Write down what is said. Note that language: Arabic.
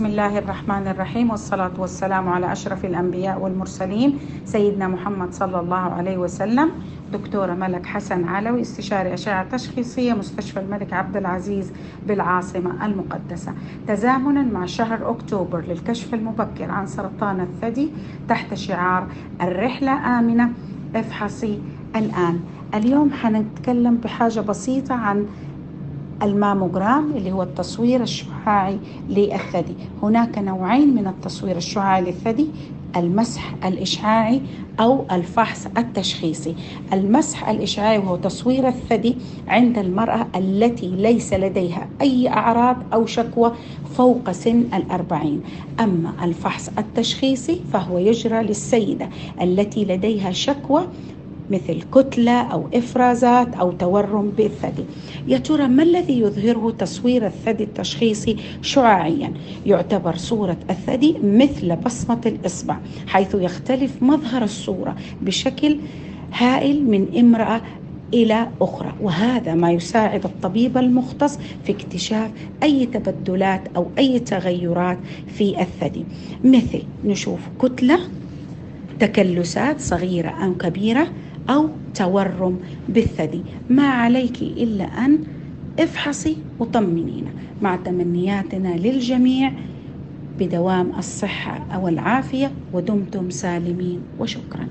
بسم الله الرحمن الرحيم، والصلاة والسلام على أشرف الأنبياء والمرسلين سيدنا محمد صلى الله عليه وسلم. دكتورة ملك حسن علوي، استشاري أشعة تشخيصية، مستشفى الملك عبد العزيز بالعاصمة المقدسة. تزامنا مع شهر أكتوبر للكشف المبكر عن سرطان الثدي تحت شعار الرحلة آمنة، افحصي الآن. اليوم حنتكلم بحاجة بسيطة عن الماموجرام اللي هو التصوير الشعاعي للثدي. هناك نوعين من التصوير الشعاعي للثدي: المسح الإشعاعي أو الفحص التشخيصي. المسح الإشعاعي وهو تصوير الثدي عند المرأة التي ليس لديها أي أعراض أو شكوى فوق سن 40. أما الفحص التشخيصي فهو يجرى للسيدة التي لديها شكوى مثل كتلة أو إفرازات أو تورم بالثدي. يا ترى ما الذي يظهره تصوير الثدي التشخيصي شعاعيا؟ يعتبر صورة الثدي مثل بصمة الإصبع، حيث يختلف مظهر الصورة بشكل هائل من امرأة إلى أخرى، وهذا ما يساعد الطبيب المختص في اكتشاف أي تبدلات أو أي تغيرات في الثدي، مثل نشوف كتلة، تكلسات صغيرة أو كبيرة، أو تورم بالثدي. ما عليك إلا أن افحصي وطمنينا. مع تمنياتنا للجميع بدوام الصحة والعافية، ودمتم سالمين، وشكرا.